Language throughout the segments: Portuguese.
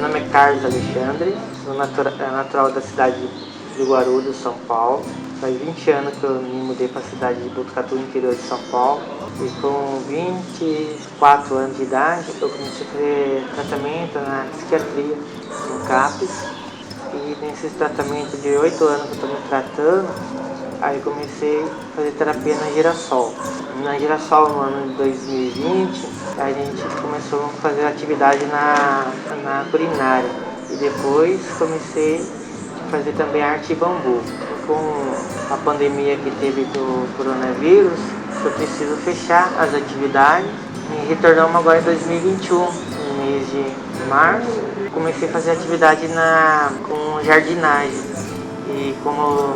Meu nome é Carlos Alexandre, sou natural da cidade de Guarulhos, São Paulo. Faz 20 anos que eu me mudei para a cidade de Botucatu, interior de São Paulo. E com 24 anos de idade, eu comecei a fazer tratamento na psiquiatria, no CAPES. E nesse tratamento de 8 anos que eu estou me tratando, aí comecei a fazer terapia na Girassol. Na Girassol, no ano de 2020, a gente começou a fazer atividade na culinária. E depois comecei a fazer também arte bambu. Com a pandemia que teve do coronavírus, foi preciso fechar as atividades e retornamos agora em 2021, no mês de março. Comecei a fazer atividade com jardinagem. E como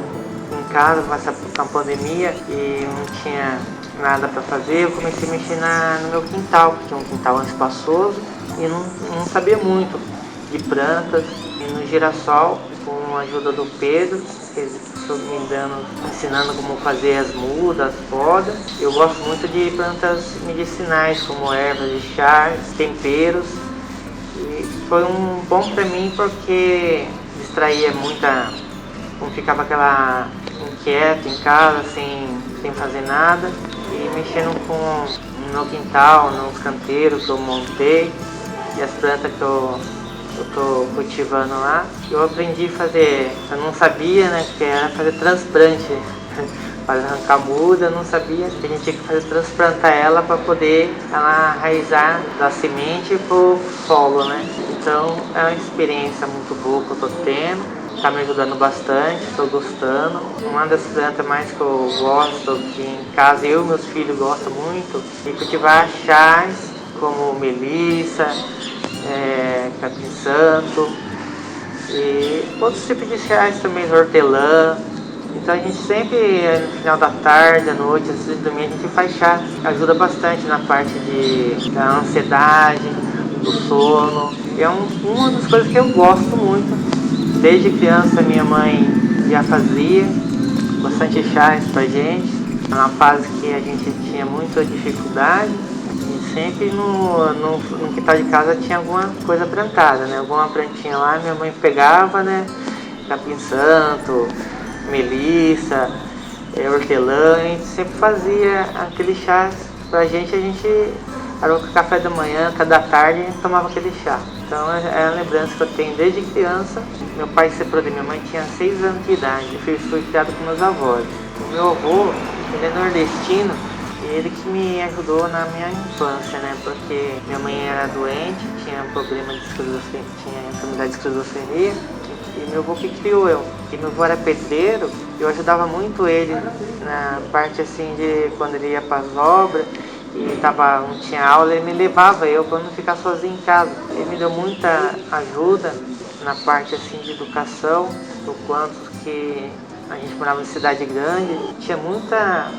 em casa, com a pandemia, e não tinha nada para fazer, eu comecei a mexer no meu quintal, que tinha um quintal espaçoso e não sabia muito de plantas. E no Girassol, com a ajuda do Pedro, ele me ensinando como fazer as mudas, as podas. Eu gosto muito de plantas medicinais, como ervas e chás, temperos. E foi bom para mim porque distraía muita, como ficava aquela inquieto em casa, sem fazer nada, e mexendo no meu quintal, nos canteiros que eu montei e as plantas que eu estou cultivando lá. Eu aprendi a fazer, eu não sabia, né, que era fazer transplante, para arrancar muda, eu não sabia que a gente tinha que transplantar ela para poder ela enraizar da semente para o solo, né? Então é uma experiência muito boa que eu estou tendo. Está me ajudando bastante, estou gostando. Uma das plantas mais que eu gosto, que em casa eu e meus filhos gostam muito, é cultivar chás como melissa, capim-santo e outros tipos de chás também, hortelã. Então a gente sempre, no final da tarde, à noite, antes de dormir, a gente faz chá. Ajuda bastante na parte da ansiedade, do sono. E é uma das coisas que eu gosto muito. Desde criança minha mãe já fazia bastante chás pra gente, numa fase que a gente tinha muita dificuldade, e sempre no quintal de casa tinha alguma coisa plantada, né? Alguma plantinha lá, minha mãe pegava, né? Capim-santo, melissa, hortelã, a gente sempre fazia aquele chá pra gente, era o café da manhã, cada tarde a gente tomava aquele chá. Então é a lembrança que eu tenho desde criança. Meu pai se separou de minha mãe, tinha 6 anos de idade, eu fui criado com meus avós. O meu avô, ele é nordestino, e ele que me ajudou na minha infância, né? Porque minha mãe era doente, tinha problema de esquizofrenia, tinha enfermidade de esquizofrenia, e meu avô que criou eu. E meu avô era pedreiro, eu ajudava muito ele na parte assim de quando ele ia para as obras e não tinha aula, ele me levava para não ficar sozinho em casa. Ele me deu muita ajuda na parte assim de educação, do quanto que a gente morava em cidade grande, tinha muita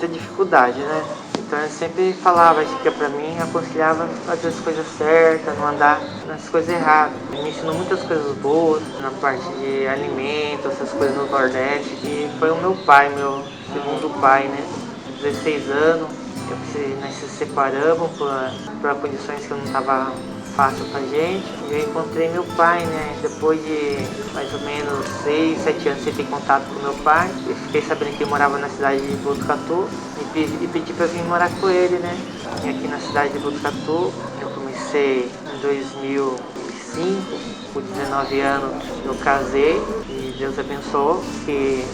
dificuldade, né? Então eu sempre falava, dica pra mim, aconselhava fazer as coisas certas, não andar nas coisas erradas. Ele me ensinou muitas coisas boas na parte de alimentos, essas coisas no Nordeste. E foi o meu pai, meu segundo pai, né? 16 anos, nós se separamos por condições que não estava fácil pra gente. E eu encontrei meu pai, né? Depois de mais ou menos 6, 7 anos sem ter contato com meu pai, eu fiquei sabendo que ele morava na cidade de Botucatu e pedi para vir morar com ele, né? E aqui na cidade de Botucatu, eu comecei em 2005, com 19 anos eu casei e Deus abençoou, que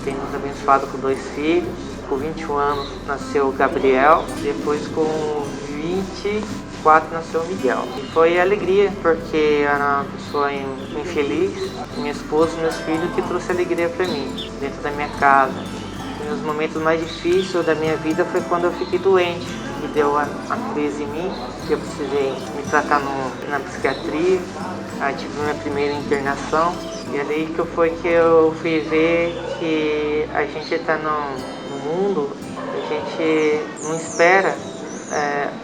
tem nos abençoado com 2 filhos. Com 21 anos nasceu Gabriel, depois com 24 nasceu Miguel. E foi alegria, porque eu era uma pessoa infeliz, minha esposa e meus filhos que trouxe alegria para mim, dentro da minha casa. E os momentos mais difíceis da minha vida foi quando eu fiquei doente, que deu a crise em mim, que eu precisei me tratar na psiquiatria. Aí tive minha primeira internação, e ali que eu fui ver que a gente está no mundo, a gente não espera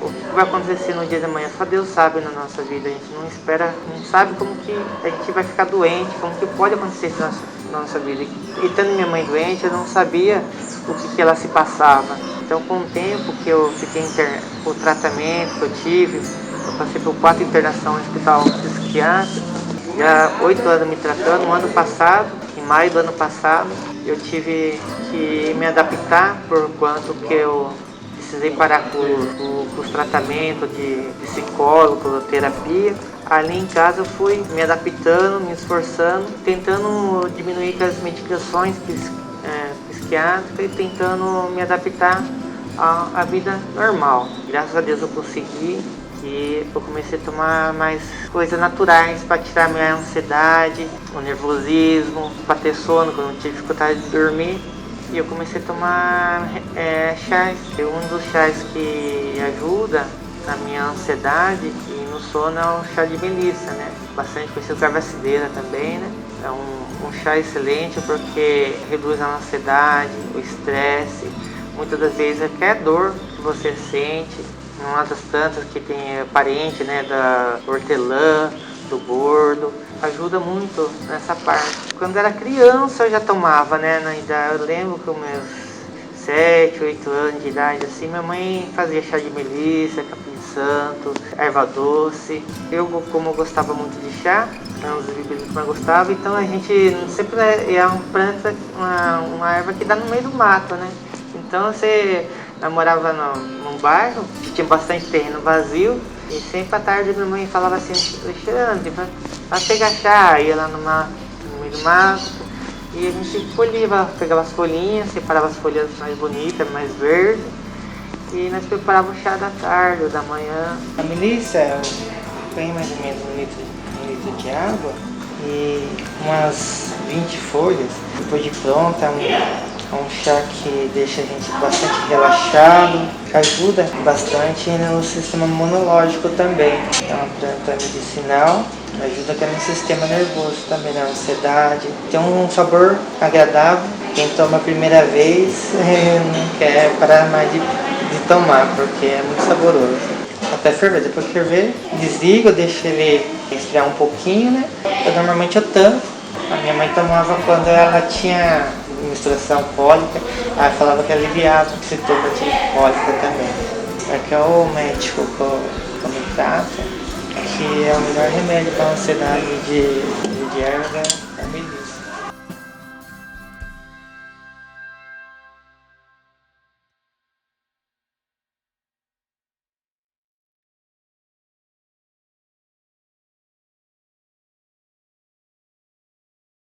o que vai acontecer no dia de amanhã, só Deus sabe na nossa vida, a gente não espera, não sabe como que a gente vai ficar doente, como que pode acontecer na nossa vida. E tendo minha mãe doente, eu não sabia o que ela se passava. Então com o tempo que eu fiquei o tratamento que eu tive, eu passei por 4 internações no hospital psiquiatra, já 8 anos me tratando. No ano passado, em maio do ano passado, eu tive que me adaptar por quanto que eu precisei parar com os tratamentos de psicólogo, terapia. Ali em casa eu fui me adaptando, me esforçando, tentando diminuir com as medicações psiquiátricas e tentando me adaptar à vida normal. Graças a Deus eu consegui e eu comecei a tomar mais coisas naturais para tirar minha ansiedade, o nervosismo, para ter sono quando eu tive dificuldade de dormir. E eu comecei a tomar chás. Um dos chás que ajuda na minha ansiedade e no sono é o chá de melissa, né? Bastante conhecido como ervacideira também, né? É um chá excelente porque reduz a ansiedade, o estresse. Muitas das vezes qualquer dor que você sente, uma das tantas que tem parente, né, da hortelã, do bordo, ajuda muito nessa parte. Quando era criança eu já tomava, né, na idade, eu lembro que com meus 7, 8 anos de idade, assim, minha mãe fazia chá de melissa, capim santo, erva doce. Eu, como gostava muito de chá, eram os bebidas que eu gostava, então a gente sempre é uma planta, uma erva que dá no meio do mato, né? Então você namorava num bairro que tinha bastante terreno vazio e sempre à tarde minha mãe falava assim, Alexandre, vai pegar chá, ia lá no meio do mato e a gente colhia, pegava as folhinhas, separava as folhas mais bonitas, mais verdes e nós preparávamos o chá da tarde ou da manhã. A melissa tem mais ou menos um litro de água e umas 20 folhas. Depois de pronta, é um chá que deixa a gente bastante relaxado, ajuda bastante no sistema imunológico também. É uma planta medicinal, ajuda no sistema nervoso também, na ansiedade. Tem um sabor agradável. Quem toma a primeira vez não quer parar mais de tomar, porque é muito saboroso. Até ferver, depois que ferver, desligo, deixo ele esfriar um pouquinho, né? Normalmente eu tampo. A minha mãe tomava quando ela tinha menstruação cólica, ela falava que aliviava o sintoma de cólica também. Aqui é o médico que me trata, que é o melhor remédio para a ansiedade de erva.